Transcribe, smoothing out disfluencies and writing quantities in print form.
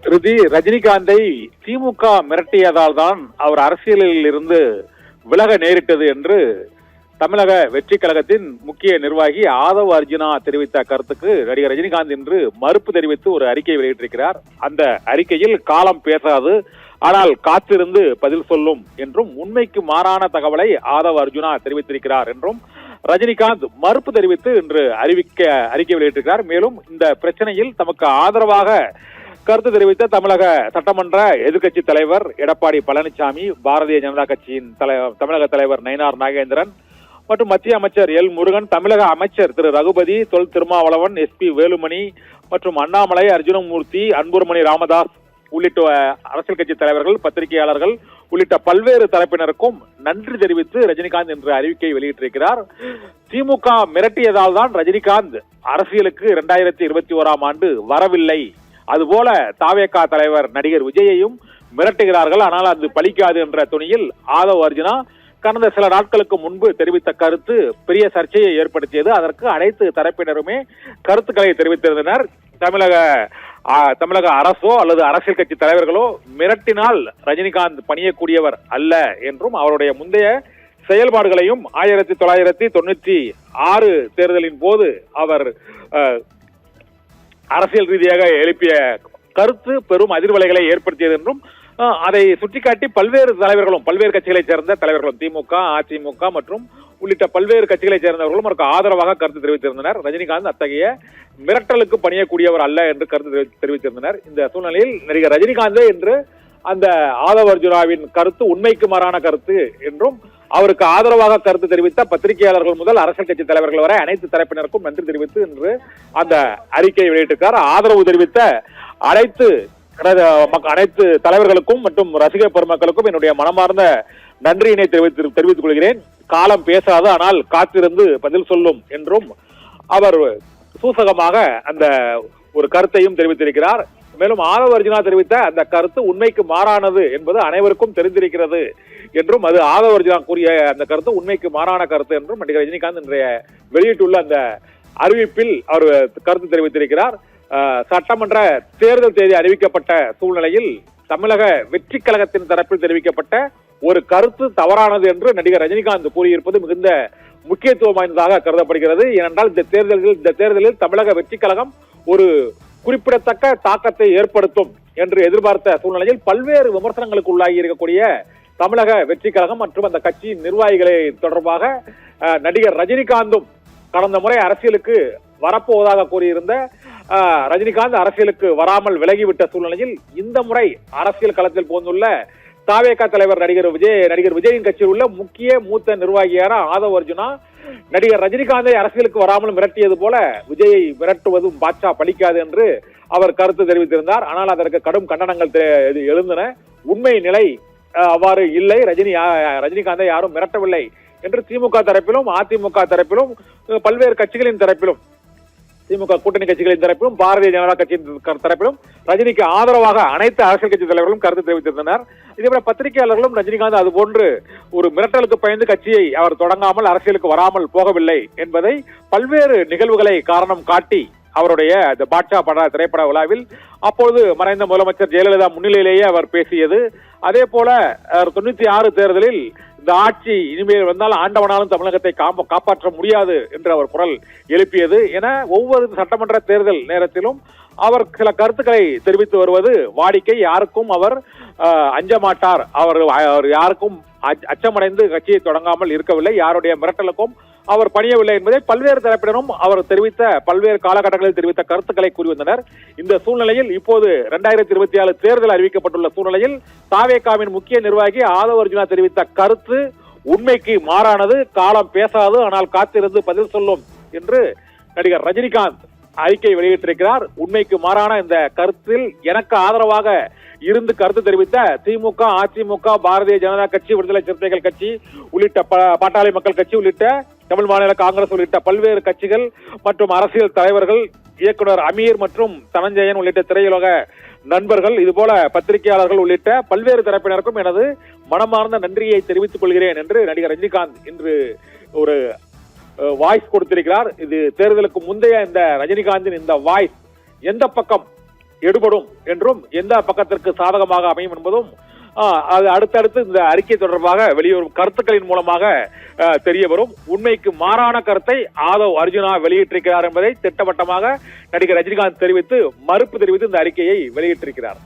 ரஜினிகாந்தை திமுக மிரட்டியதால் தான் அவர் அரசியலில் இருந்து விலக நேரிட்டது என்று தமிழக வெற்றி கழகத்தின் முக்கிய நிர்வாகி ஆதவ் அர்ஜுனா தெரிவித்த கருத்துக்கு நடிகர் ரஜினிகாந்த் இன்று மறுப்பு தெரிவித்து ஒரு அறிக்கை வெளியிட்டிருக்கிறார். அந்த அறிக்கையில் காலம் பேசாது, ஆனால் காத்திருந்து பதில் சொல்லும் என்றும் உண்மைக்கு மாறான தகவலை ஆதவ் அர்ஜுனா தெரிவித்திருக்கிறார் என்றும் ரஜினிகாந்த் மறுப்பு தெரிவித்து இன்று அறிக்கை வெளியிட்டிருக்கிறார். மேலும் இந்த பிரச்சனையில் தமக்கு ஆதரவாக கருத்து தெரிவித்த தமிழக சட்டமன்ற எதிர்க்கட்சி தலைவர் எடப்பாடி பழனிசாமி, பாரதிய ஜனதா கட்சியின் தமிழக தலைவர் நயினார் நாகேந்திரன் மற்றும் மத்திய அமைச்சர் எல் முருகன், தமிழக அமைச்சர் திரு ரகுபதி, தொல் திருமாவளவன், SP வேலுமணி மற்றும் அண்ணாமலை, அர்ஜுனமூர்த்தி, அன்புமணி ராமதாஸ் உள்ளிட்ட அரசியல் கட்சி தலைவர்கள், பத்திரிகையாளர்கள் உள்ளிட்ட பல்வேறு தரப்பினருக்கும் நன்றி தெரிவித்து ரஜினிகாந்த் இன்று அறிவிக்கை வெளியிட்டிருக்கிறார். திமுக மிரட்டியதால் தான் ரஜினிகாந்த் அரசியலுக்கு 2021ஆம் ஆண்டு வரவில்லை. அதுபோல தாவேகா தலைவர் நடிகர் விஜயையும் மிரட்டுகிறார்கள், ஆனால் அது பலிக்காது என்ற துணியில் ஆதவ் அர்ஜுனா கடந்த சில நாட்களுக்கு முன்பு தெரிவித்த கருத்து பெரிய சர்ச்சையை ஏற்படுத்தியது. அதற்கு அனைத்து தரப்பினருமே கருத்துக்களை தெரிவித்திருந்தனர். தமிழக அரசோ அல்லது அரசியல் கட்சி தலைவர்களோ மிரட்டினால் ரஜினிகாந்த் பணியக்கூடியவர் அல்ல என்றும் அவருடைய முந்தைய செயல்பாடுகளையும் 1996 தேர்தலின் போது அவர் அரசியல் ரீதியாக எழுப்பிய கருத்து பெரும் அதிர்வலைகளை ஏற்படுத்தியது என்றும் அதை சுட்டிக்காட்டி பல்வேறு தலைவர்களும் பல்வேறு கட்சிகளைச் சேர்ந்த தலைவர்களும் திமுக, அதிமுக மற்றும் உள்ளிட்ட பல்வேறு கட்சிகளைச் சேர்ந்தவர்களும் அவருக்கு ஆதரவாக கருத்து தெரிவித்திருந்தனர். ரஜினிகாந்த் அத்தகைய மிரட்டலுக்கு பணியக்கூடியவர் அல்ல என்று கருத்து தெரிவித்திருந்தனர். இந்த சூழ்நிலையில் நடிகர் ரஜினிகாந்தே என்று அந்த ஆதவ் அர்ஜுனாவின் கருத்து உண்மைக்கு மாறான கருத்து என்றும் அவருக்கு ஆதரவாக கருத்து தெரிவித்த பத்திரிகையாளர்கள் முதல் அரசியல் கட்சி தலைவர்கள் வரை அனைத்து தரப்பினருக்கும் நன்றி தெரிவித்து இன்று அந்த அறிக்கையை வெளியிட்டிருக்கிறார். ஆதரவு தெரிவித்த அனைத்து தலைவர்களுக்கும் மற்றும் ரசிகர் பெருமக்களுக்கும் என்னுடைய மனமார்ந்த நன்றியினை தெரிவித்துக் கொள்கிறேன். காலம் பேசாது, ஆனால் காத்திருந்து பதில் சொல்லும் என்றும் அவர் சூசகமாக அந்த ஒரு கருத்தையும் தெரிவித்திருக்கிறார். மேலும் ஆதவ் அர்ஜுனா தெரிவித்த அந்த கருத்து உண்மைக்கு மாறானது என்பது அனைவருக்கும் தெரிந்திருக்கிறது என்றும், அது ஆதவ் அர்ஜுனா கூறிய அந்த கருத்து உண்மைக்கு மாறான கருத்து என்றும் நடிகர் ரஜினிகாந்த் இன்றைய வெளியிட்டுள்ள அந்த அறிவிப்பில் அவர் கருத்து தெரிவித்திருக்கிறார். சட்டமன்ற தேர்தல் தேதி அறிவிக்கப்பட்ட சூழ்நிலையில் தமிழக வெற்றி கழகத்தின் தரப்பில் தெரிவிக்கப்பட்ட ஒரு கருத்து தவறானது என்று நடிகர் ரஜினிகாந்த் கூறியிருப்பது மிகுந்த முக்கியத்துவம் வாய்ந்ததாக கருதப்படுகிறது. ஏனென்றால் இந்த தேர்தலில் தமிழக வெற்றி கழகம் ஒரு குறிப்பிடத்தக்க தாக்கத்தை ஏற்படுத்தும் என்று எதிர்பார்த்த சூழ்நிலையில் பல்வேறு விமர்சனங்களுக்கு உள்ளாகி இருக்கக்கூடிய தமிழக வெற்றி கழகம் மற்றும் அந்த கட்சியின் நிர்வாகிகளை தொடர்பாக நடிகர் ரஜினிகாந்தும் கடந்த முறை அரசியலுக்கு வரப்போவதாக கூறியிருந்த ரஜினிகாந்த் அரசியலுக்கு வராமல் விலகிவிட்ட சூழ்நிலையில் இந்த முறை அரசியல் களத்தில் போந்துள்ள தாவேகா தலைவர் நடிகர் விஜயின் கட்சியில் உள்ள முக்கிய மூத்த நிர்வாகியான ஆதவ் அர்ஜுனா நடிகர் ரஜினிகாந்தை அரசியலுக்கு வராமல் மிரட்டியது போல விஜயை மிரட்டுவதும் பாட்சா பலிக்காது என்று அவர் கருத்து தெரிவித்திருந்தார். ஆனால் அதற்கு கடும் கண்டனங்கள் எழுந்தன. உண்மை நிலை அவ்வாறு இல்லை, ரஜினிகாந்தை யாரும் மிரட்டவில்லை என்று திமுக தரப்பிலும் அதிமுக தரப்பிலும் பல்வேறு கட்சிகளின் தரப்பிலும் திமுக கூட்டணி கட்சிகளின் தரப்பிலும் பாரதிய ஜனதா கட்சியின் தரப்பிலும் ரஜினிக்கு ஆதரவாக அனைத்து அரசியல் கட்சி தலைவர்களும் கருத்து தெரிவித்திருந்தனர். இதேபோல பத்திரிகையாளர்களும் ரஜினிகாந்த் அதுபோன்று ஒரு மிரட்டலுக்கு பயந்து கட்சியை அவர் தொடங்காமல் அரசியலுக்கு வராமல் போகவில்லை என்பதை பல்வேறு நிகழ்வுகளை காரணம் காட்டி அவருடைய இந்த பாட்ஷா பட திரைப்பட விழாவில் அப்பொழுது மறைந்த முதலமைச்சர் ஜெயலலிதா முன்னிலையிலேயே அவர் பேசியது, அதே போல 96 தேர்தலில் இந்த ஆட்சி இனிமேல் வந்தால் ஆண்டவனாலும் தமிழகத்தை காப்பாற்ற முடியாது என்று அவர் குரல் எழுப்பியது என ஒவ்வொரு சட்டமன்ற தேர்தல் நேரத்திலும் அவர் சில கருத்துக்களை தெரிவித்து வருவது வாடிக்கை. யாருக்கும் அவர் அஞ்ச மாட்டார், அவர் யாருக்கும் அச்சமடைந்து கட்சியை தொடங்காமல் இருக்கவில்லை, யாருடைய மிரட்டலுக்கும் அவர் பணியவில்லை என்பதை பல்வேறு தரப்பினரும் அவர் தெரிவித்த பல்வேறு காலகட்டங்களில் தெரிவித்த கருத்துக்களை கூறி வந்தனர். இந்த சூழ்நிலையில் இப்போது 2024 தேர்தல் அறிவிக்கப்பட்டுள்ள சூழ்நிலையில் தாவேகாவின் முக்கிய நிர்வாகி ஆதவ் அர்ஜுனா தெரிவித்த கருத்து உண்மைக்கு மாறானது, காலம் பேசாது, ஆனால் காத்திருந்து பதில் சொல்லும் என்று நடிகர் ரஜினிகாந்த் அறிக்கை வெளியிட்டிருக்கிறார். உண்மைக்கு மாறான இந்த கருத்தில் எனக்கு ஆதரவாக இருந்து கருத்து தெரிவித்த திமுக, அதிமுக, பாரதிய ஜனதா கட்சி, விடுதலை சிறுத்தைகள் கட்சி உள்ளிட்ட பாட்டாளி மக்கள் கட்சி உள்ளிட்ட தமிழ் மாநில காங்கிரஸ் உள்ளிட்ட பல்வேறு கட்சிகள் மற்றும் அரசியல் தலைவர்கள், இயக்குனர் அமீர் மற்றும் தனஞ்சயன் உள்ளிட்ட திரையுலக நண்பர்கள், இதுபோல பத்திரிகையாளர்கள் உள்ளிட்ட பல்வேறு தரப்பினருக்கும் எனது மனமார்ந்த நன்றியை தெரிவித்துக் கொள்கிறேன் என்று நடிகர் ரஜினிகாந்த் இன்று ஒரு வாய்ஸ் கொடுத்திருக்கிறார். இது தேர்தலுக்கு முந்தைய இந்த ரஜினிகாந்தின் இந்த வாய்ஸ் எந்த பக்கம் எடுபடும் என்றும் எந்த பக்கத்திற்கு சாதகமாக அமையும் என்பதும் அது அடுத்தடுத்து இந்த அறிக்கை தொடர்பாக வெளிவரும் கருத்துக்களின் மூலமாக தெரிய வரும். உண்மைக்கு மாறான கருத்தை ஆதவ் அர்ஜுனா வெளியிட்டிருக்கிறார் என்பதை திட்டவட்டமாக நடிகர் ரஜினிகாந்த் மறுப்பு தெரிவித்து இந்த அறிக்கையை வெளியிட்டிருக்கிறார்.